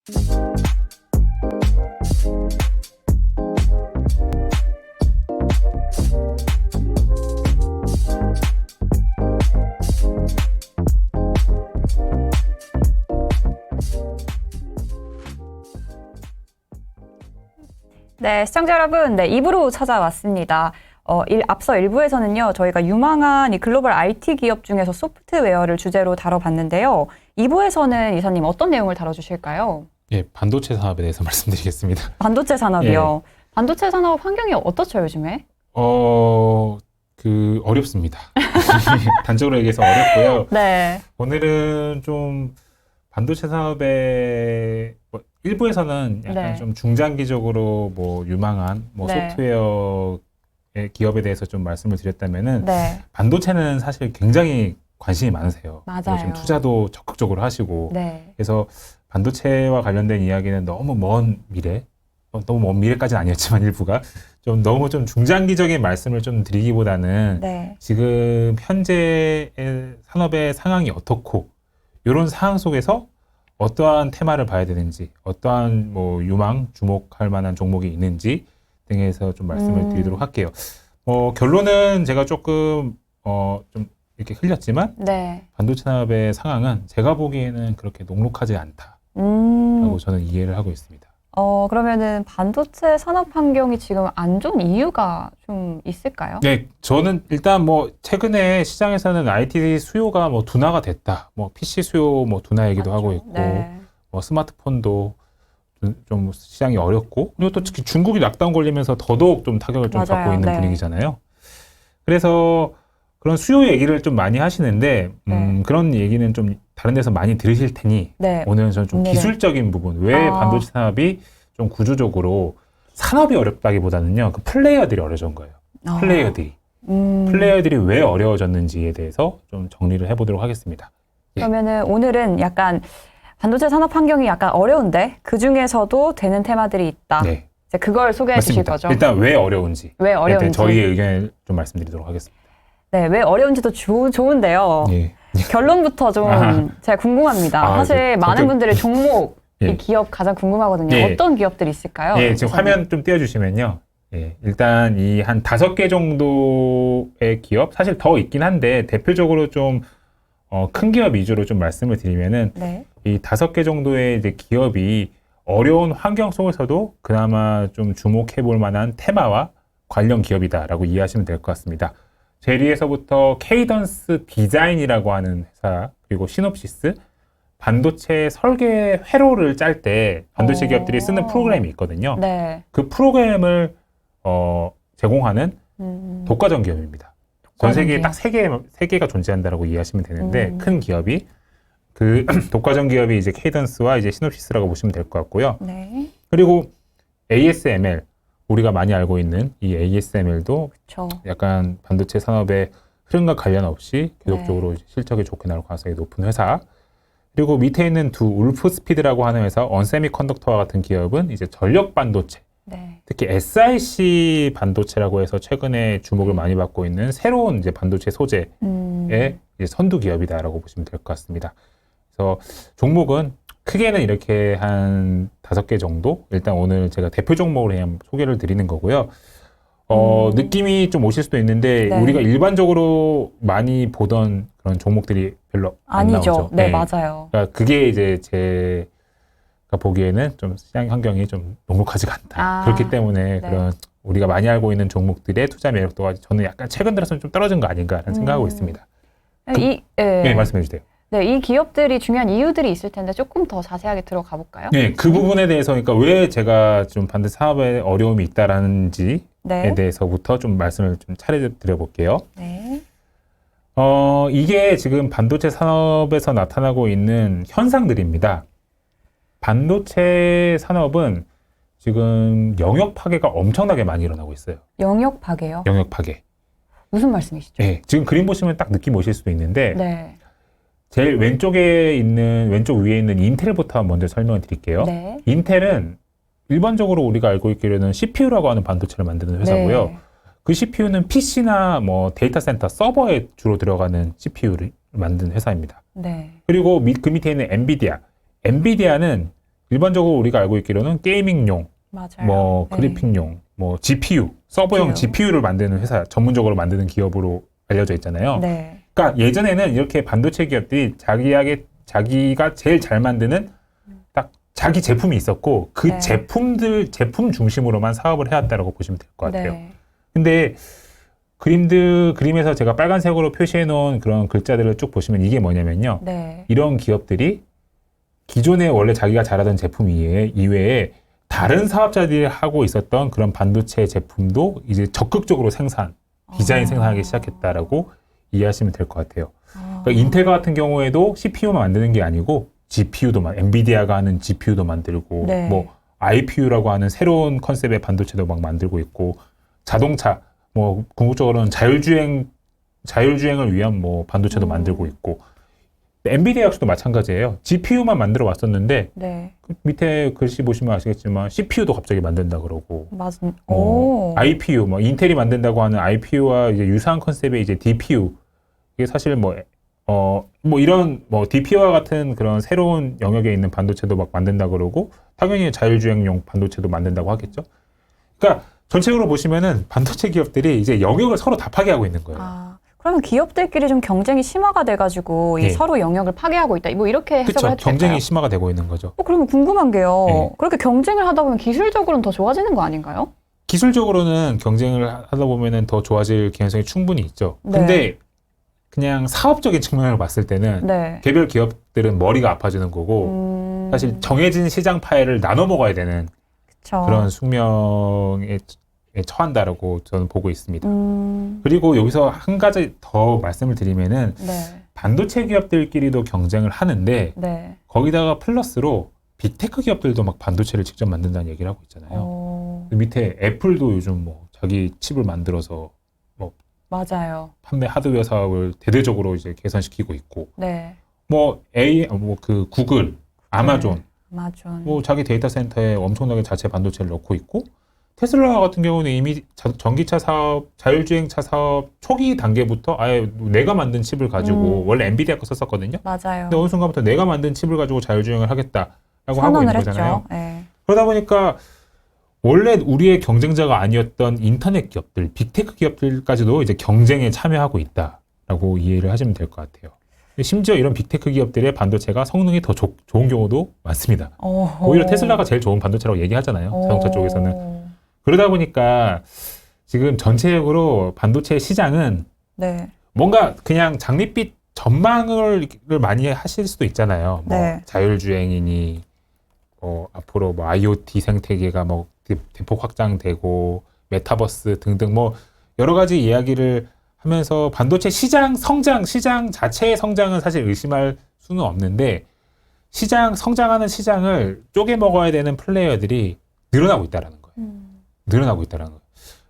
네, 시청자 여러분, 2부로 찾아왔습니다. 앞서 1부에서는요, 저희가 유망한 이 글로벌 IT 기업 중에서 소프트웨어를 주제로 다뤄봤는데요. 2부에서는 이사님 어떤 내용을 다뤄주실까요? 예, 반도체 산업에 대해서 말씀드리겠습니다. 반도체 산업이요. 예. 반도체 산업 환경이 어떻죠, 요즘에? 어렵습니다. 단적으로 얘기해서 어렵고요. 네. 오늘은 좀 반도체 산업의 일부에서는 약간 좀 중장기적으로 유망한 네. 소프트웨어의 기업에 대해서 좀 말씀을 드렸다면은 반도체는 사실 굉장히 관심이 많으세요. 맞아요. 지금 투자도 적극적으로 하시고 그래서 반도체와 관련된 이야기는 너무 먼 미래, 너무 먼 미래까지는 아니었지만 일부가 좀 너무 좀 중장기적인 말씀을 좀 드리기보다는 지금 현재의 산업의 상황이 어떻고 이런 상황 속에서 어떠한 테마를 봐야 되는지, 어떠한 유망, 주목할 만한 종목이 있는지 등에서 좀 말씀을 드리도록 할게요. 결론은 제가 조금 좀 이렇게 흘렸지만 반도체 산업의 상황은 제가 보기에는 그렇게 녹록하지 않다라고 저는 이해를 하고 있습니다. 그러면은 반도체 산업 환경이 지금 안 좋은 이유가 좀 있을까요? 네, 저는 일단 최근에 시장에서는 IT 수요가 둔화가 됐다. PC 수요 둔화 얘기도 하고 있고, 스마트폰도 좀 시장이 어렵고, 그리고 또 특히 중국이 락다운 걸리면서 더더욱 좀 타격을 좀 받고 있는 분위기잖아요. 그래서 그런 수요 얘기를 좀 많이 하시는데, 그런 얘기는 좀 다른 데서 많이 들으실 테니, 오늘은 저는 좀 기술적인 부분, 왜 반도체 산업이 좀 구조적으로 산업이 어렵다기보다는요, 그 플레이어들이 어려운 거예요. 플레이어들이 왜 어려워졌는지에 대해서 좀 정리를 해보도록 하겠습니다. 그러면은 오늘은 약간 반도체 산업 환경이 약간 어려운데 그 중에서도 되는 테마들이 있다. 이제 그걸 소개해 주실 거죠. 일단 왜 어려운지. 저희의 의견을 좀 말씀드리도록 하겠습니다. 네, 왜 어려운지도 좋은데요. 결론부터 좀 제가 궁금합니다. 사실 많은 분들의 종목, 이 기업 가장 궁금하거든요. 어떤 기업들이 있을까요? 지금 화면 좀 띄워주시면요. 일단 이 한 5개 정도의 기업, 사실 더 있긴 한데 대표적으로 좀 큰 기업 위주로 좀 말씀을 드리면은 이 5개 정도의 이제 기업이 어려운 환경 속에서도 그나마 좀 주목해 볼 만한 테마와 관련 기업이다라고 이해하시면 될 것 같습니다. 제일 위에서부터 케이던스 디자인이라고 하는 회사, 그리고 시놉시스, 반도체 설계 회로를 짤 때 반도체 기업들이 쓰는 프로그램이 있거든요. 그 프로그램을 제공하는 독과점 기업입니다. 전 세계에 딱 3개가 존재한다라고 이해하시면 되는데 큰 기업이 그 독과점 기업이 이제 케이던스와 이제 시놉시스라고 보시면 될 것 같고요. 그리고 ASML, 우리가 많이 알고 있는 이 ASML도 약간 반도체 산업의 흐름과 관련 없이 계속적으로 실적이 좋게 나올 가능성이 높은 회사. 그리고 밑에 있는 울프스피드라고 하는 회사, 언세미컨덕터와 같은 기업은 이제 전력 반도체, 특히 SiC 반도체라고 해서 최근에 주목을 많이 받고 있는 새로운 이제 반도체 소재의 이제 선두 기업이다라고 보시면 될 것 같습니다. 그래서 종목은 크게는 이렇게 한 5개 정도, 일단 오늘 제가 대표 종목으로 그냥 소개를 드리는 거고요. 느낌이 좀 오실 수도 있는데 우리가 일반적으로 많이 보던 그런 종목들이 별로 안 나오죠. 맞아요. 그러니까 그게 이제 제가 보기에는 좀 시장 환경이 좀 녹록하지가 않다. 그렇기 때문에 그런 우리가 많이 알고 있는 종목들의 투자 매력도가 저는 약간 최근 들어서는 좀 떨어진 거 아닌가라는 생각하고 있습니다. 말씀해 주세요. 이 기업들이 중요한 이유들이 있을 텐데 조금 더 자세하게 들어가 볼까요? 그 부분에 대해서 그러니까 왜 제가 좀 반도체 사업에 어려움이 있다라는지에 대해서부터 좀 말씀을 좀 차려드려 볼게요. 이게 지금 반도체 산업에서 나타나고 있는 현상들입니다. 반도체 산업은 지금 영역 파괴가 엄청나게 많이 일어나고 있어요. 영역 파괴요? 영역 파괴. 무슨 말씀이시죠? 지금 그림 보시면 딱 느낌 오실 수도 있는데 제일 왼쪽 위에 있는 인텔부터 먼저 설명을 드릴게요. 인텔은 일반적으로 우리가 알고 있기로는 CPU라고 하는 반도체를 만드는 회사고요. 그 CPU는 PC나 데이터 센터 서버에 주로 들어가는 CPU를 만드는 회사입니다. 그리고 그 밑에 있는 엔비디아. 엔비디아는 일반적으로 우리가 알고 있기로는 게이밍용, 맞아요. 뭐 네. 그래픽용, 뭐 GPU, 서버용 GPU. GPU를 만드는 회사, 전문적으로 만드는 기업으로 알려져 있잖아요. 네. 그러니까 예전에는 이렇게 반도체 기업들이 자기가 제일 잘 만드는 딱 자기 제품이 있었고 그 네. 제품 중심으로만 사업을 해왔다라고 보시면 될 것 같아요. 네. 근데 그림에서 제가 빨간색으로 표시해 놓은 그런 글자들을 쭉 보시면 이게 뭐냐면요. 네. 이런 기업들이 기존에 원래 자기가 잘하던 제품 이외에 다른 사업자들이 하고 있었던 그런 반도체 제품도 이제 적극적으로 디자인 생산하기 시작했다라고 이해하시면 될 것 같아요. 그러니까 인텔 같은 경우에도 CPU만 만드는 게 아니고 GPU도 엔비디아가 하는 GPU도 만들고 네. 뭐 IPU라고 하는 새로운 컨셉의 반도체도 막 만들고 있고 자동차 뭐 궁극적으로는 자율주행을 위한 뭐 반도체도 만들고 있고 엔비디아 역시도 마찬가지예요. GPU만 만들어 왔었는데 네. 그 밑에 글씨 보시면 아시겠지만 CPU도 갑자기 만든다 그러고 오. IPU 뭐 인텔이 만든다고 하는 IPU와 이제 유사한 컨셉의 이제 DPU 이게 사실 뭐 이런 뭐 DPU와 같은 그런 새로운 영역에 있는 반도체도 막 만든다 그러고 당연히 자율주행용 반도체도 만든다고 하겠죠. 그러니까 전체적으로 보시면은 반도체 기업들이 이제 영역을 서로 다 파괴하고 있는 거예요. 그러면 기업들끼리 좀 경쟁이 심화가 돼가지고 예. 서로 영역을 파괴하고 있다. 뭐 이렇게 해석을 그렇죠. 해도 될까요? 경쟁이 심화가 되고 있는 거죠. 그러면 궁금한 게요. 예. 그렇게 경쟁을 하다 보면 기술적으로는 더 좋아지는 거 아닌가요? 기술적으로는 경쟁을 하다 보면은 더 좋아질 가능성이 충분히 있죠. 네. 근데 그냥 사업적인 측면을 봤을 때는 네. 개별 기업들은 머리가 아파지는 거고 사실 정해진 시장 파일을 나눠 먹어야 되는 그쵸. 그런 숙명에 처한다라고 저는 보고 있습니다. 그리고 여기서 한 가지 더 말씀을 드리면은 네. 반도체 기업들끼리도 경쟁을 하는데 네. 거기다가 플러스로 빅테크 기업들도 막 반도체를 직접 만든다는 얘기를 하고 있잖아요. 밑에 애플도 요즘 뭐 자기 칩을 만들어서 뭐 맞아요. 판매 하드웨어 사업을 대대적으로 이제 개선시키고 있고 네. 그 구글, 아마존 뭐 자기 데이터 센터에 엄청나게 자체 반도체를 넣고 있고 테슬라 같은 경우는 이미 전기차 사업, 자율주행차 사업 초기 단계부터 아예 내가 만든 칩을 가지고 원래 엔비디아 거 썼었거든요. 맞아요. 근데 어느 순간부터 내가 만든 칩을 가지고 자율주행을 하겠다라고 하고 있는 거잖아요. 네. 그러다 보니까 원래 우리의 경쟁자가 아니었던 인터넷 기업들, 빅테크 기업들까지도 이제 경쟁에 참여하고 있다라고 이해를 하시면 될 것 같아요. 심지어 이런 빅테크 기업들의 반도체가 성능이 더 좋은 경우도 많습니다. 오히려 테슬라가 제일 좋은 반도체라고 얘기하잖아요. 자동차 쪽에서는. 그러다 보니까 지금 전체적으로 반도체 시장은 네. 뭔가 그냥 장밋빛 전망을 많이 하실 수도 있잖아요. 뭐 네. 자율주행이니 앞으로 뭐 IoT 생태계가 뭐 대폭 확장되고 메타버스 등등 뭐 여러 가지 이야기를 하면서 반도체 시장 자체의 성장은 사실 의심할 수는 없는데 성장하는 시장을 쪼개 먹어야 되는 플레이어들이 늘어나고 있다라는 거예요. 늘어나고 있다라는 거예요.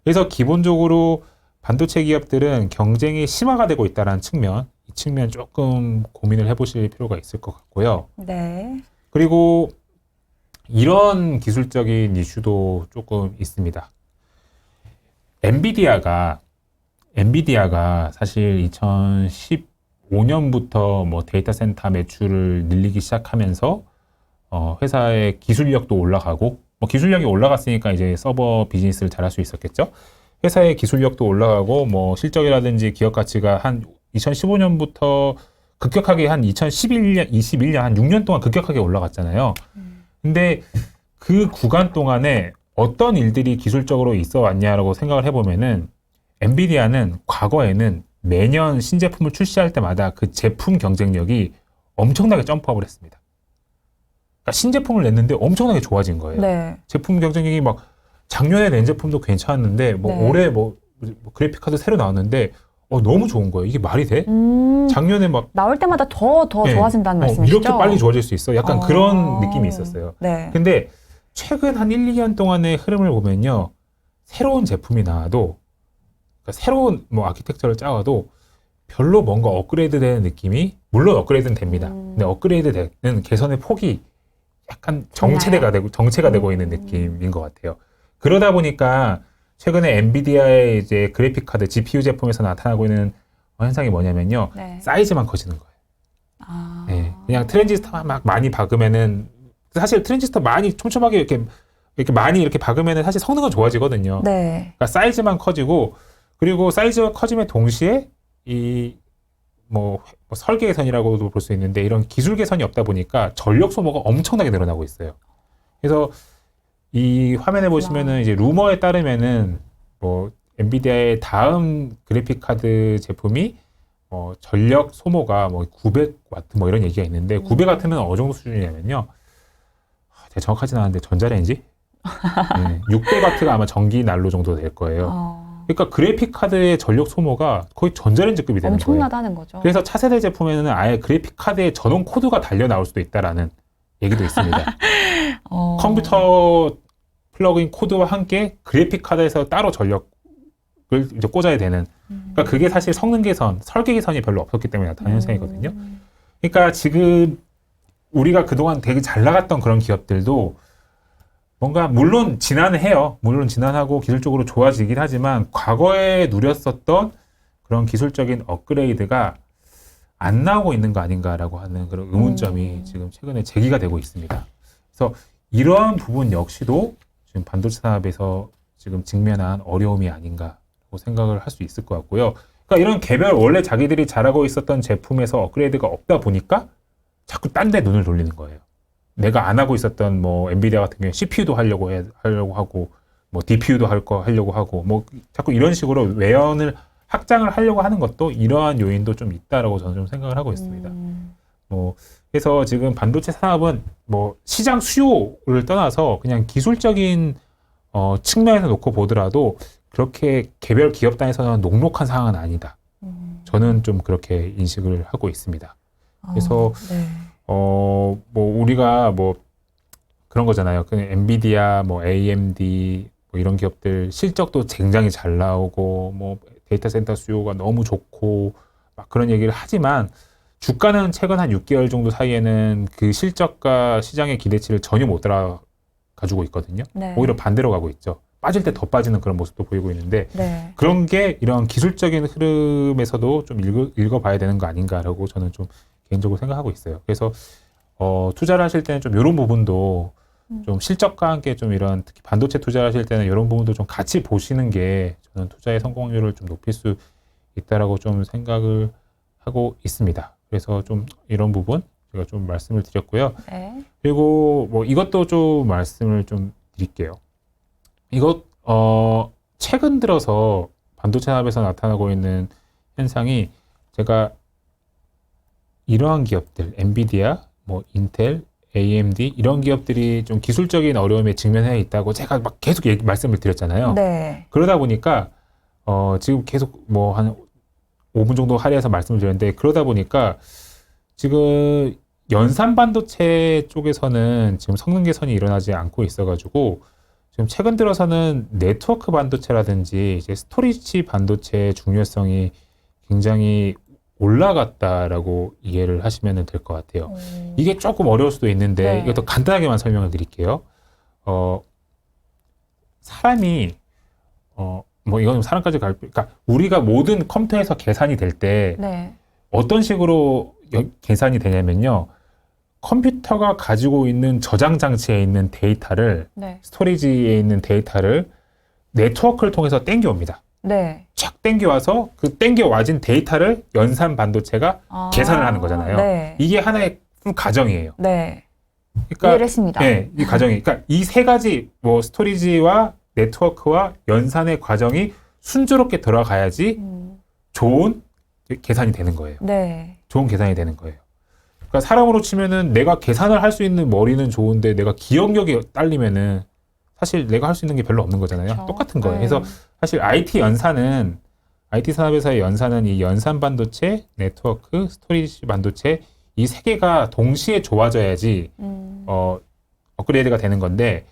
그래서 기본적으로 반도체 기업들은 경쟁이 심화가 되고 있다는 이 측면 조금 고민을 해보실 필요가 있을 것 같고요. 네. 그리고 이런 기술적인 이슈도 조금 있습니다. 엔비디아가 사실 2015년부터 뭐 데이터 센터 매출을 늘리기 시작하면서 회사의 기술력도 올라가고 뭐 기술력이 올라갔으니까 이제 서버 비즈니스를 잘할 수 있었겠죠. 회사의 기술력도 올라가고 뭐 실적이라든지 기업 가치가 한 2015년부터 급격하게 한 2021년 한 6년 동안 급격하게 올라갔잖아요. 근데 그 구간 동안에 어떤 일들이 기술적으로 있어 왔냐라고 생각을 해보면은 엔비디아는 과거에는 매년 신제품을 출시할 때마다 그 제품 경쟁력이 엄청나게 점프업을 했습니다. 그러니까 신제품을 냈는데 엄청나게 좋아진 거예요. 네. 제품 경쟁력이 막 작년에 낸 제품도 괜찮았는데 올해 그래픽카드 새로 나왔는데 너무 좋은 거예요. 이게 말이 돼? 작년에 막 나올 때마다 더 좋아진다는 말씀이시죠? 이렇게 빨리 좋아질 수 있어? 약간 그런 느낌이 있었어요. 네. 근데 최근 한 1, 2년 동안의 흐름을 보면요. 새로운 제품이 나와도 그러니까 새로운 뭐 아키텍처를 짜와도 별로 뭔가 업그레이드 되는 느낌이 물론 업그레이드는 됩니다. 근데 업그레이드 되는 개선의 폭이 약간 정체가 되고 있는 느낌인 것 같아요. 그러다 보니까 최근에 엔비디아의 이제 그래픽 카드 GPU 제품에서 나타나고 있는 현상이 뭐냐면요. 네. 사이즈만 커지는 거예요. 네, 그냥 트랜지스터만 막 많이 박으면은 사실 트랜지스터 많이 촘촘하게 이렇게 많이 이렇게 박으면 사실 성능은 좋아지거든요. 네. 그러니까 사이즈만 커지고, 그리고 사이즈가 커짐에 동시에 뭐 설계 개선이라고도 볼 수 있는데, 이런 기술 개선이 없다 보니까 전력 소모가 엄청나게 늘어나고 있어요. 그래서 이 화면에 보시면은 이제 루머에 따르면은 뭐 엔비디아의 다음 그래픽 카드 제품이 전력 소모가 뭐 900와트 뭐 이런 얘기가 있는데, 900와트면 어느 정도 수준이냐면요. 제가 정확하진 않은데 전자레인지? 네, 600와트가 아마 전기 난로 정도 될 거예요. 그러니까 그래픽 카드의 전력 소모가 거의 전자레인지급이 되는 거예요. 엄청나다는 거죠. 그래서 차세대 제품에는 아예 그래픽 카드에 전원 코드가 달려 나올 수도 있다라는 얘기도 있습니다. 컴퓨터 플러그인 코드와 함께 그래픽 카드에서 따로 전력을 이제 꽂아야 되는. 그러니까 그게 사실 성능 개선, 설계 개선이 별로 없었기 때문에 나타난 현상이거든요. 그러니까 지금 우리가 그동안 되게 잘 나갔던 그런 기업들도 뭔가 물론 진화는 해요. 물론 진화하고 기술적으로 좋아지긴 하지만 과거에 누렸었던 그런 기술적인 업그레이드가 안 나오고 있는 거 아닌가라고 하는 그런 의문점이 지금 최근에 제기가 되고 있습니다. 그래서 이러한 부분 역시도 지금 반도체 산업에서 지금 직면한 어려움이 아닌가라고 생각을 할 수 있을 것 같고요. 그러니까 이런 개별 원래 자기들이 잘하고 있었던 제품에서 업그레이드가 없다 보니까 자꾸 딴 데 눈을 돌리는 거예요. 내가 안 하고 있었던 뭐 엔비디아 같은 경우에 CPU도 하려고 하고 뭐 DPU도 하려고 하고 뭐 자꾸 이런 식으로 외연을 확장을 하려고 하는 것도 이러한 요인도 좀 있다라고 저는 좀 생각을 하고 있습니다. 뭐 그래서 지금 반도체 산업은 뭐 시장 수요를 떠나서 그냥 기술적인 측면에서 놓고 보더라도 그렇게 개별 기업 단에서는 녹록한 상황은 아니다. 저는 좀 그렇게 인식을 하고 있습니다. 그래서 네. 뭐 우리가 뭐 그런 거잖아요. 그 엔비디아, 뭐 AMD 뭐 이런 기업들 실적도 굉장히 잘 나오고 뭐 데이터 센터 수요가 너무 좋고 막 그런 얘기를 하지만 주가는 최근 한 6개월 정도 사이에는 그 실적과 시장의 기대치를 전혀 못 따라가지고 있거든요. 네. 오히려 반대로 가고 있죠. 빠질 때 더 빠지는 그런 모습도 보이고 있는데 네. 그런 게 이런 기술적인 흐름에서도 좀 읽어봐야 되는 거 아닌가라고 저는 좀 개인적으로 생각하고 있어요. 그래서 투자를 하실 때는 좀 이런 부분도 좀 실적과 함께 좀 이런 특히 반도체 투자를 하실 때는 이런 부분도 좀 같이 보시는 게 저는 투자의 성공률을 좀 높일 수 있다라고 좀 생각을 하고 있습니다. 그래서 좀 이런 부분 제가 좀 말씀을 드렸고요. 네. 그리고 뭐 이것도 좀 말씀을 좀 드릴게요. 최근 들어서 반도체 산업에서 나타나고 있는 현상이 제가 이러한 기업들, 엔비디아, 뭐 인텔, AMD 이런 기업들이 좀 기술적인 어려움에 직면해 있다고 제가 막 계속 말씀을 드렸잖아요. 네. 그러다 보니까 지금 계속 뭐 한 5분 정도 할애해서 말씀을 드렸는데 그러다 보니까 지금 연산 반도체 쪽에서는 지금 성능 개선이 일어나지 않고 있어가지고 지금 최근 들어서는 네트워크 반도체라든지 이제 스토리지 반도체의 중요성이 굉장히 올라갔다라고 이해를 하시면 될 것 같아요. 이게 조금 어려울 수도 있는데 네. 이것도 간단하게만 설명을 드릴게요. 사람이 뭐 이건 사람까지 그러니까 우리가 모든 컴퓨터에서 계산이 될 때 네. 어떤 식으로 계산이 되냐면요. 컴퓨터가 가지고 있는 저장 장치에 있는 데이터를 네. 스토리지에 있는 데이터를 네트워크를 통해서 땡겨옵니다. 네. 쫙 땡겨와서 그 땡겨와진 데이터를 연산 반도체가 계산을 하는 거잖아요. 네. 이게 하나의 가정이에요. 네. 그러니까 이해를 했습니다. 네, 이 과정이 그러니까 이 세 가지 뭐 스토리지와 네트워크와 연산의 과정이 순조롭게 들어가야지 좋은 계산이 되는 거예요. 네. 좋은 계산이 되는 거예요. 그러니까 사람으로 치면은 내가 계산을 할 수 있는 머리는 좋은데 내가 기억력이 딸리면은 사실 내가 할 수 있는 게 별로 없는 거잖아요. 그렇죠. 똑같은 거예요. 네. 그래서 사실 IT 산업에서의 연산은 이 연산 반도체, 네트워크, 스토리지 반도체 이 세 개가 동시에 좋아져야지 업그레이드가 되는 건데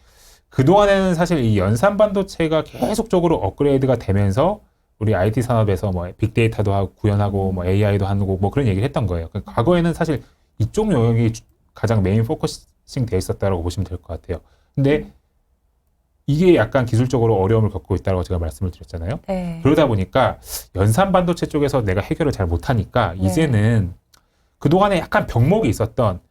그동안에는 사실 이 연산 반도체가 계속적으로 업그레이드가 되면서 우리 IT 산업에서 뭐 빅데이터도 하고 구현하고 뭐 AI도 하고 뭐 그런 얘기를 했던 거예요. 그러니까 과거에는 사실 이쪽 영역이 가장 메인 포커싱 돼 있었다라고 보시면 될 것 같아요. 근데 이게 약간 기술적으로 어려움을 겪고 있다고 제가 말씀을 드렸잖아요. 네. 그러다 보니까 연산 반도체 쪽에서 내가 해결을 잘 못하니까 네. 이제는 그동안에 약간 병목이 있었던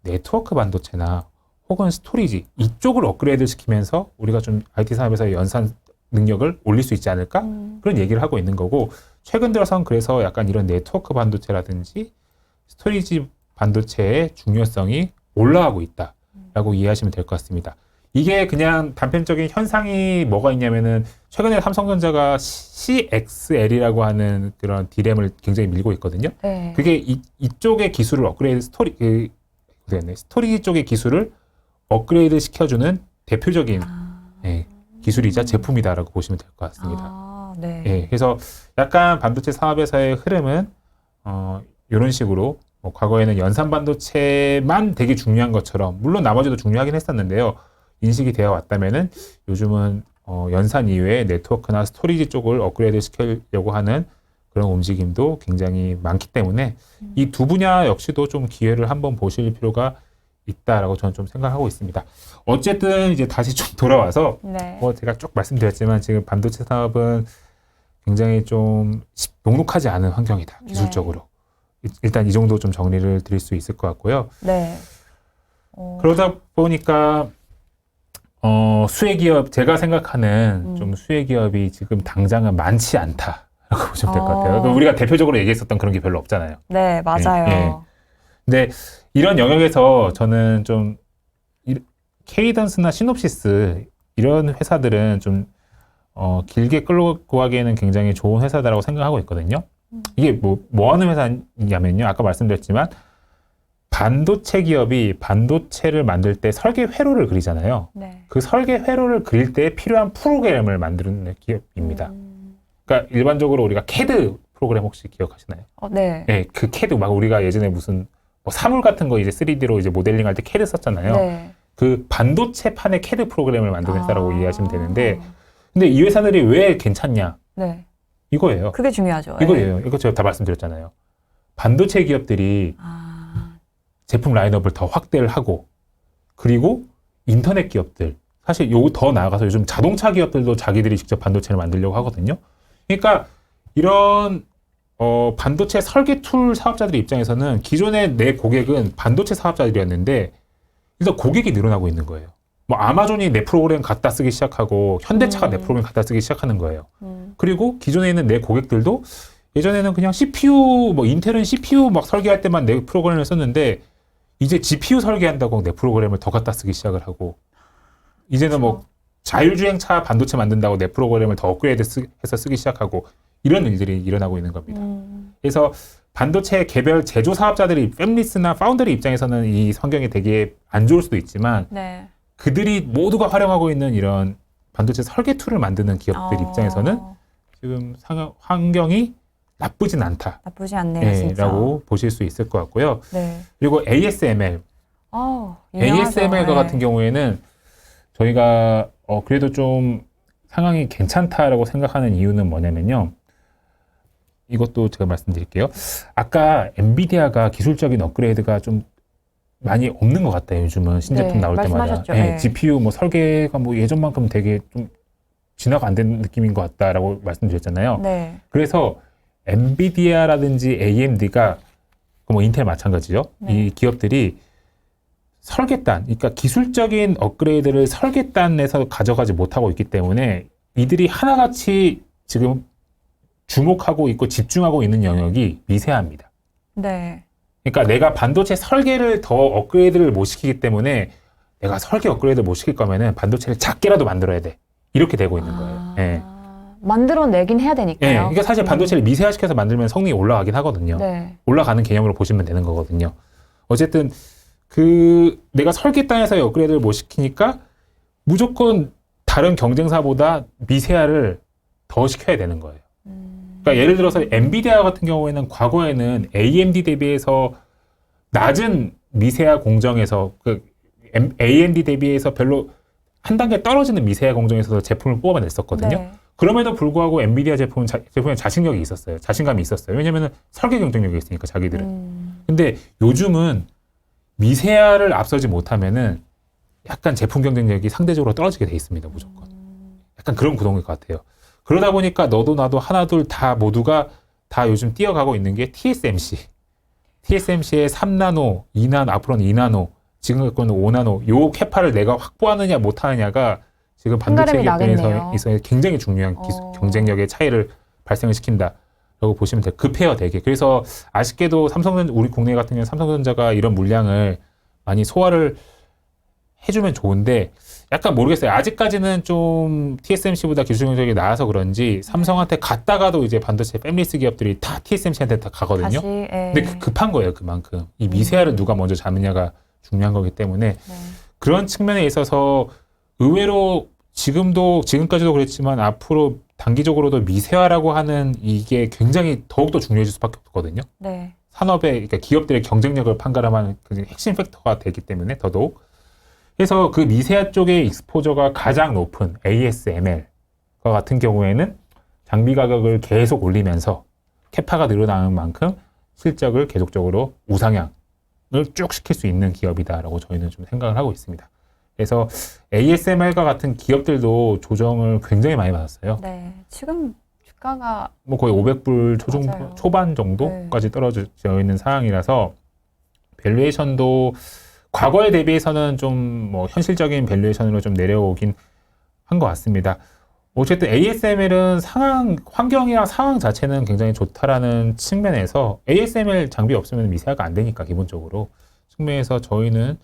네트워크 반도체나 혹은 스토리지 이쪽을 업그레이드 시키면서 우리가 좀 IT 산업에서의 연산 능력을 올릴 수 있지 않을까? 그런 얘기를 하고 있는 거고 최근 들어선 그래서 약간 이런 네트워크 반도체라든지 스토리지 반도체의 중요성이 올라가고 있다라고 이해하시면 될 것 같습니다. 이게 그냥 단편적인 현상이 뭐가 있냐면은 최근에 삼성전자가 CXL이라고 하는 그런 D램을 굉장히 밀고 있거든요. 네. 그게 이쪽의 기술을 업그레이드 스토리지 쪽의 기술을 업그레이드 시켜주는 대표적인 기술이자 제품이다라고 보시면 될 것 같습니다. 네. 그래서 약간 반도체 사업에서의 흐름은 이런 식으로 뭐 과거에는 연산 반도체만 되게 중요한 것처럼 물론 나머지도 중요하긴 했었는데요. 인식이 되어 왔다면은 요즘은 연산 이외에 네트워크나 스토리지 쪽을 업그레이드 시키려고 하는 그런 움직임도 굉장히 많기 때문에 이 두 분야 역시도 좀 기회를 한번 보실 필요가 있다라고 저는 좀 생각하고 있습니다. 어쨌든 이제 다시 좀 돌아와서 제가 쭉 말씀드렸지만 지금 반도체 산업은 굉장히 좀 녹록하지 않은 환경이다 기술적으로. 일단 이 정도 좀 정리를 드릴 수 있을 것 같고요. 네. 그러다 보니까 수혜 기업 제가 생각하는 좀 수혜 기업이 지금 당장은 많지 않다라고 보시면 될 것 같아요. 그러니까 우리가 대표적으로 얘기했었던 그런 게 별로 없잖아요. 네, 맞아요. 근데 이런 영역에서 저는 좀 케이던스나 시놉시스 이런 회사들은 좀 길게 끌고 가기에는 굉장히 좋은 회사다라고 생각하고 있거든요. 이게 뭐 하는 회사냐면요. 아까 말씀드렸지만 반도체 기업이 반도체를 만들 때 설계 회로를 그리잖아요. 네. 그 설계 회로를 그릴 때 필요한 프로그램을 만드는 기업입니다. 그러니까 일반적으로 우리가 CAD 프로그램 혹시 기억하시나요? 네. 네, 그 CAD 막 우리가 예전에 무슨 사물 같은 거 이제 3D로 이제 모델링 할 때 CAD 썼잖아요. 네. 그 반도체 판의 CAD 프로그램을 만드는 회사라고 이해하시면 되는데, 근데 이 회사들이 왜 괜찮냐? 네. 이거예요. 그게 중요하죠. 이거예요. 이거 제가 다 말씀드렸잖아요. 반도체 기업들이 제품 라인업을 더 확대를 하고, 그리고 인터넷 기업들, 사실 요거 더 나아가서 요즘 자동차 기업들도 자기들이 직접 반도체를 만들려고 하거든요. 그러니까 이런 반도체 설계 툴 사업자들 입장에서는 기존에 내 고객은 반도체 사업자들이었는데 일단 고객이 늘어나고 있는 거예요. 뭐 아마존이 내 프로그램 갖다 쓰기 시작하고 현대차가 내 프로그램 갖다 쓰기 시작하는 거예요. 그리고 기존에 있는 내 고객들도 예전에는 그냥 CPU, 뭐 인텔은 CPU 막 설계할 때만 내 프로그램을 썼는데 이제 GPU 설계한다고 내 프로그램을 더 갖다 쓰기 시작을 하고 이제는 뭐 자율주행차 반도체 만든다고 내 프로그램을 더 업그레이드 해서 쓰기 시작하고 이런 일들이 일어나고 있는 겁니다. 그래서 반도체 개별 제조 사업자들이 팹리스나 파운드리 입장에서는 이 환경이 되게 안 좋을 수도 있지만 네. 그들이 모두가 활용하고 있는 이런 반도체 설계 툴을 만드는 기업들 입장에서는 지금 환경이 나쁘진 않다. 나쁘지 않네요, 진짜. 라고 보실 수 있을 것 같고요. 네. 그리고 ASML. ASML 같은 경우에는 저희가 그래도 좀 상황이 괜찮다라고 생각하는 이유는 뭐냐면요. 이것도 제가 말씀드릴게요. 아까 엔비디아가 기술적인 업그레이드가 좀 많이 없는 것 같아요. 요즘은 신제품 나올 때마다. GPU 뭐 설계가 뭐 예전만큼 되게 좀 진화가 안 된 느낌인 것 같다라고 말씀드렸잖아요. 네. 그래서 엔비디아라든지 AMD가 뭐 인텔 마찬가지죠. 이 기업들이 설계단, 그러니까 기술적인 업그레이드를 설계단에서 가져가지 못하고 있기 때문에 이들이 하나같이 지금 주목하고 있고 집중하고 있는 영역이 미세합니다. 네. 그러니까 내가 반도체 설계를 더 업그레이드를 못 시키기 때문에 내가 설계 업그레이드 못 시킬 거면은 반도체를 작게라도 만들어야 돼. 이렇게 되고 있는 거예요. 네. 만들어내긴 해야 되니까요. 네. 그러니까 사실 반도체를 미세화시켜서 만들면 성능이 올라가긴 하거든요. 네. 올라가는 개념으로 보시면 되는 거거든요. 어쨌든 내가 설계단에서의 업그레이드를 못 시키니까 무조건 다른 경쟁사보다 미세화를 더 시켜야 되는 거예요. 그러니까 예를 들어서 엔비디아 같은 경우에는 과거에는 AMD 대비해서 낮은 미세화 공정에서 AMD 대비해서 별로 한 단계 떨어지는 미세화 공정에서 제품을 뽑아냈었거든요. 네. 그럼에도 불구하고 엔비디아 제품에 자신력이 있었어요. 자신감이 있었어요. 왜냐하면 설계 경쟁력이 있으니까 자기들은. 근데 요즘은 미세화를 앞서지 못하면은 약간 제품 경쟁력이 상대적으로 떨어지게 돼 있습니다. 무조건. 약간 그런 구동일 것 같아요. 그러다 보니까 너도 나도 하나 둘 다 모두가 다 요즘 뛰어가고 있는 게 TSMC. TSMC의 3나노, 2나노, 앞으로는 2나노 지금 갖고 있는 5나노 요 캐파를 내가 확보하느냐 못하느냐가 지금 반도체 한가름이 기업들에서 나겠네요. 굉장히 중요한 경쟁력의 차이를 발생을 시킨다라고 보시면 돼요. 급해요, 되게. 그래서 아쉽게도 삼성전자, 우리 국내 같은 경우는 삼성전자가 이런 물량을 많이 소화를 해주면 좋은데 약간 모르겠어요. 아직까지는 좀 TSMC보다 기술 경쟁력이 나아서 그런지 삼성한테 갔다가도 이제 반도체 팹리스 기업들이 다 TSMC한테 다 가거든요. 다시, 근데 급한 거예요, 그만큼. 이 미세화를 누가 먼저 잡느냐가 중요한 거기 때문에 그런 측면에 있어서 의외로 지금까지도 그랬지만 앞으로 단기적으로도 미세화라고 하는 이게 굉장히 더욱더 중요해질 수밖에 없거든요. 네. 산업의, 그러니까 기업들의 경쟁력을 판가름하는 그 핵심 팩터가 되기 때문에 더더욱. 그래서 그 미세화 쪽의 익스포저가 가장 높은 ASML과 같은 경우에는 장비 가격을 계속 올리면서 캐파가 늘어나는 만큼 실적을 계속적으로 우상향을 쭉 시킬 수 있는 기업이다라고 저희는 좀 생각을 하고 있습니다. 그래서 ASML과 같은 기업들도 조정을 굉장히 많이 받았어요. 네. 지금 주가가 뭐 거의 500불 맞아요. 초반 정도까지 떨어져 있는 상황이라서 밸류에이션도 과거에 대비해서는 좀 뭐 현실적인 밸류에이션으로 좀 내려오긴 한 것 같습니다. 어쨌든 ASML은 환경이랑 상황 자체는 굉장히 좋다라는 측면에서 ASML 장비 없으면 미세화가 안 되니까 기본적으로 측면에서 저희는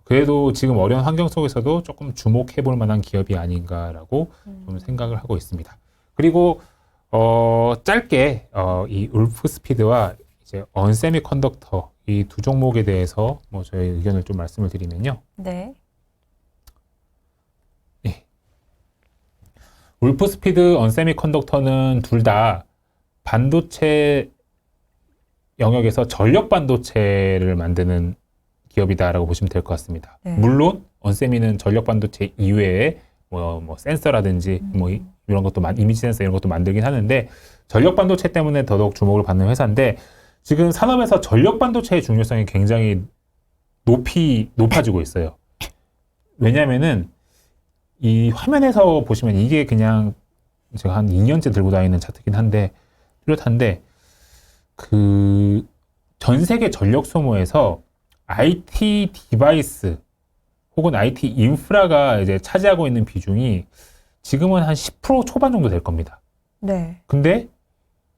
그래도 지금 어려운 환경 속에서도 조금 주목해 볼 만한 기업이 아닌가라고 좀 생각을 하고 있습니다. 그리고 짧게 이 울프스피드와 이제 언세미컨덕터 이 두 종목에 대해서 뭐 저희 의견을 좀 말씀을 드리면요. 네. 예. 울프스피드, 언세미컨덕터는 둘 다 반도체 영역에서 전력 반도체를 만드는 기업이다라고 보시면 될 것 같습니다. 네. 물론 언세미는 전력 반도체 이외에 뭐 센서라든지 뭐 이런 것도 이미지 센서 이런 것도 만들긴 하는데 전력 반도체 때문에 더더욱 주목을 받는 회사인데 지금 산업에서 전력 반도체의 중요성이 굉장히 높아지고 있어요. 왜냐면은 이 화면에서 보시면 이게 그냥 제가 한 2년째 들고 다니는 차트긴 한데 뚜렷한데 그 전 세계 전력 소모에서 IT 디바이스 혹은 IT 인프라가 이제 차지하고 있는 비중이 지금은 한 10% 초반 정도 될 겁니다. 네. 근데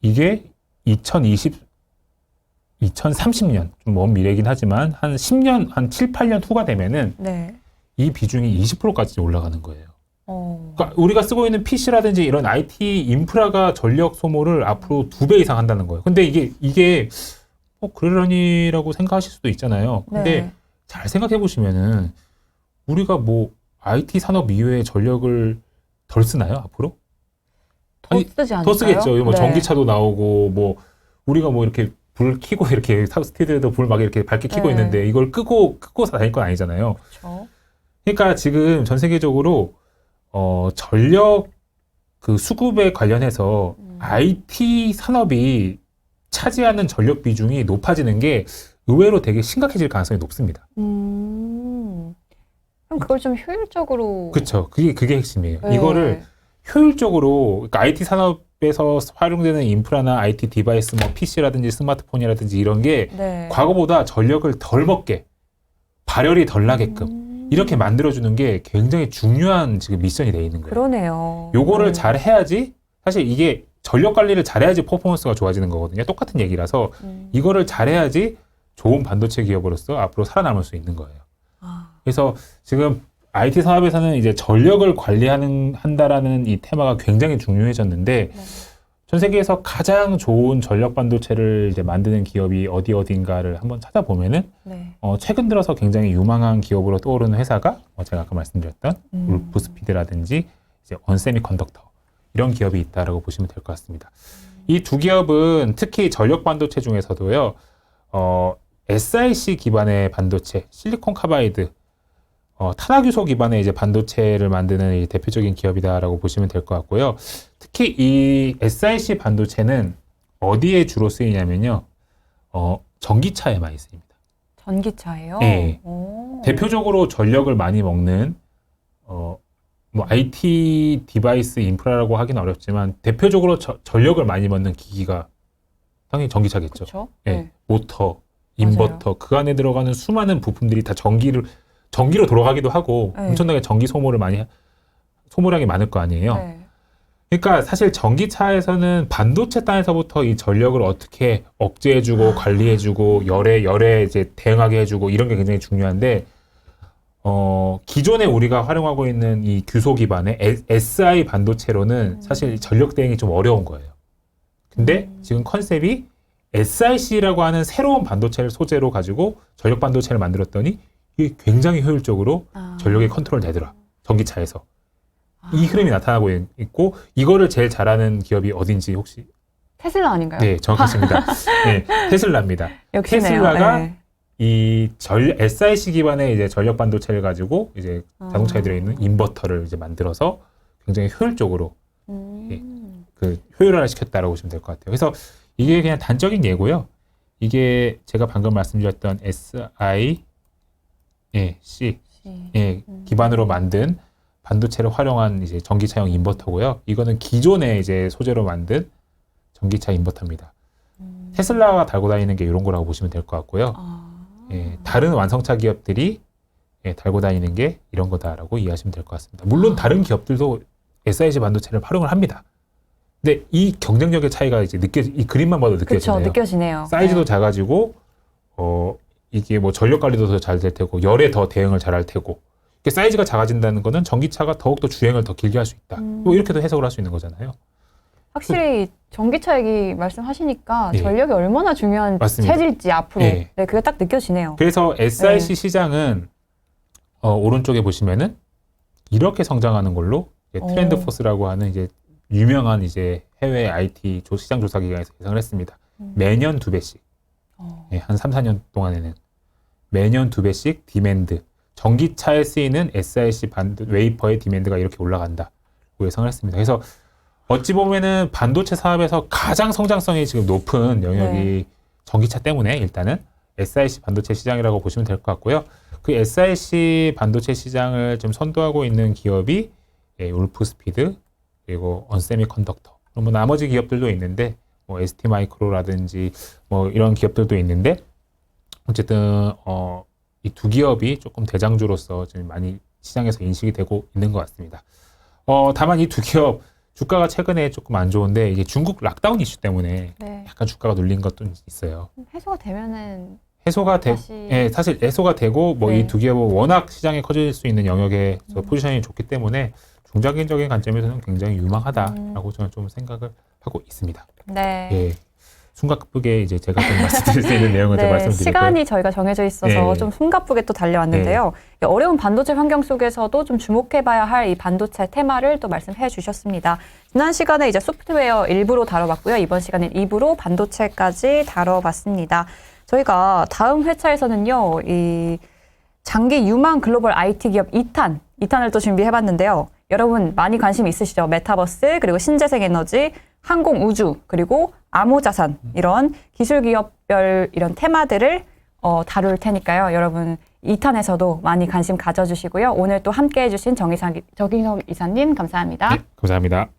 이게 2030년, 좀 먼 미래긴 하지만 한 10년, 한 7, 8년 후가 되면은 네. 이 비중이 20%까지 올라가는 거예요. 어. 그러니까 우리가 쓰고 있는 PC라든지 이런 IT 인프라가 전력 소모를 앞으로 2배 이상 한다는 거예요. 근데 이게 그러려니라고 생각하실 수도 있잖아요. 근데 네. 잘 생각해 보시면은 우리가 뭐 IT 산업 이외에 전력을 덜 쓰나요, 앞으로? 더 쓰지 않을까요? 더 쓰겠죠. 뭐 네. 전기차도 나오고 뭐 우리가 뭐 이렇게 불 켜고 이렇게 스튜디오에도 불 막 이렇게 밝게 켜고 네. 있는데 이걸 끄고 다닐 건 아니잖아요. 그렇죠. 그러니까 지금 전 세계적으로 전력 그 수급에 관련해서 IT 산업이 차지하는 전력 비중이 높아지는 게 의외로 되게 심각해질 가능성이 높습니다. 그럼 그걸 좀 효율적으로. 그렇죠. 그게 핵심이에요. 네. 이거를 효율적으로, 그러니까 IT 산업에서 활용되는 인프라나 IT 디바이스, 뭐 PC라든지 스마트폰이라든지 이런 게 네. 과거보다 전력을 덜 먹게, 발열이 덜 나게끔 이렇게 만들어주는 게 굉장히 중요한 지금 미션이 돼 있는 거예요. 그러네요. 요거를 잘 해야지, 사실 이게 전력 관리를 잘해야지 퍼포먼스가 좋아지는 거거든요. 똑같은 얘기라서 이거를 잘해야지 좋은 반도체 기업으로서 앞으로 살아남을 수 있는 거예요. 그래서 지금 IT 산업에서는 이제 전력을 한다라는 이 테마가 굉장히 중요해졌는데 전 세계에서 가장 좋은 전력 반도체를 이제 만드는 기업이 어딘가를 한번 찾아보면은 네. 최근 들어서 굉장히 유망한 기업으로 떠오르는 회사가 제가 아까 말씀드렸던 울프스피드라든지 이제 언세미컨덕터 이런 기업이 있다라고 보시면 될 것 같습니다. 이 두 기업은 특히 전력 반도체 중에서도요, SiC 기반의 반도체, 실리콘 카바이드, 탄화규소 기반의 이제 반도체를 만드는 이 대표적인 기업이다라고 보시면 될 것 같고요. 특히 이 SiC 반도체는 어디에 주로 쓰이냐면요, 전기차에 많이 쓰입니다. 전기차예요? 네. 오. 대표적으로 전력을 많이 먹는 뭐 IT 디바이스 인프라라고 하기는 어렵지만 대표적으로 전력을 많이 먹는 기기가 당연히 전기차겠죠. 그렇죠. 네. 네. 모터, 인버터, 그 안에 들어가는 수많은 부품들이 다 전기로 돌아가기도 하고 네. 엄청나게 전기 소모량이 많을 거 아니에요. 네. 그러니까 사실 전기차에서는 반도체 단에서부터 이 전력을 어떻게 억제해주고 관리해주고 열에 이제 대응하게 해주고 이런 게 굉장히 중요한데 기존에 우리가 활용하고 있는 이 규소 기반의 SI 반도체로는 사실 전력 대응이 좀 어려운 거예요. 근데 지금 컨셉이 SiC라고 하는 새로운 반도체를 소재로 가지고 전력 반도체를 만들었더니 이게 굉장히 효율적으로 전력이 컨트롤 되더라. 전기차에서. 이 흐름이 나타나고 있고 이거를 제일 잘하는 기업이 어딘지 혹시? 테슬라 아닌가요? 네, 정확하십니다. 네, 테슬라입니다. 역시네요. 테슬라가 네. 이 SiC 기반의 이제 전력 반도체를 가지고 이제 자동차에 들어있는 인버터를 이제 만들어서 굉장히 효율적으로 그 효율화를 시켰다라고 보시면 될 것 같아요. 그래서 이게 그냥 단적인 예고요. 이게 제가 방금 말씀드렸던 SiC 기반으로 만든 반도체를 활용한 이제 전기차용 인버터고요. 이거는 기존의 이제 소재로 만든 전기차 인버터입니다. 테슬라가 달고 다니는 게 이런 거라고 보시면 될 것 같고요. 다른 완성차 기업들이 달고 다니는 게 이런 거다라고 이해하시면 될 것 같습니다. 물론 다른 기업들도 SiC 반도체를 활용을 합니다. 근데 이 경쟁력의 차이가 이제 이 그림만 봐도 느껴지네요. 그렇죠, 느껴지네요. 사이즈도 작아지고 이게 뭐 전력 관리도 더 잘 될 테고 열에 더 대응을 잘할 테고 이게 사이즈가 작아진다는 거는 전기차가 더욱더 주행을 더 길게 할 수 있다. 뭐 이렇게도 해석을 할 수 있는 거잖아요. 확실히 전기차 얘기 말씀하시니까 네. 전력이 얼마나 중요한 맞습니다. 체질지 앞으로 네. 네, 그게 딱 느껴지네요. 그래서 SiC 시장은 오른쪽에 보시면은 이렇게 성장하는 걸로 이제 트렌드포스라고 하는 이제 유명한 이제 해외 IT 시장 조사 기관에서 예상을 했습니다. 매년 2배씩. 한 3, 4년 동안에는 매년 2배씩 디맨드. 전기차에 쓰이는 SiC 웨이퍼의 디맨드가 이렇게 올라간다고 예상을 했습니다. 그래서 어찌 보면은 반도체 사업에서 가장 성장성이 지금 높은 영역이 전기차 때문에 일단은 SiC 반도체 시장이라고 보시면 될 것 같고요. 그 SiC 반도체 시장을 좀 선도하고 있는 기업이 울프스피드 그리고 언세미컨덕터. 뭐 나머지 기업들도 있는데 뭐 ST마이크로라든지 뭐 이런 기업들도 있는데 어쨌든 이 두 기업이 조금 대장주로서 지금 많이 시장에서 인식이 되고 있는 것 같습니다. 다만 이 두 기업 주가가 최근에 조금 안 좋은데 이게 중국 락다운 이슈 때문에 약간 주가가 눌린 것도 있어요. 해소가 되면은 사실 해소가 되고 뭐 이 두 기업은 워낙 시장에 커질 수 있는 영역에서 포지션이 좋기 때문에 중장기적인 관점에서는 굉장히 유망하다라고 저는 좀 생각을 하고 있습니다. 네. 예. 숨가쁘게 이제 제가 좀 말씀드릴 수 있는 내용을 좀 말씀드리고요. 시간이 저희가 정해져 있어서 좀 숨가쁘게 또 달려왔는데요. 어려운 반도체 환경 속에서도 좀 주목해봐야 할 이 반도체 테마를 또 말씀해 주셨습니다. 지난 시간에 이제 소프트웨어 일부로 다뤄봤고요. 이번 시간엔 2부로 반도체까지 다뤄봤습니다. 저희가 다음 회차에서는요, 이 장기 유망 글로벌 IT 기업 2탄을 또 준비해봤는데요. 여러분 많이 관심 있으시죠? 메타버스, 그리고 신재생 에너지, 항공 우주, 그리고 암호자산 이런 기술 기업별 이런 테마들을 다룰 테니까요. 여러분 2탄에서도 많이 관심 가져주시고요. 오늘 또 함께해 주신 정인석 이사님 감사합니다. 네, 감사합니다.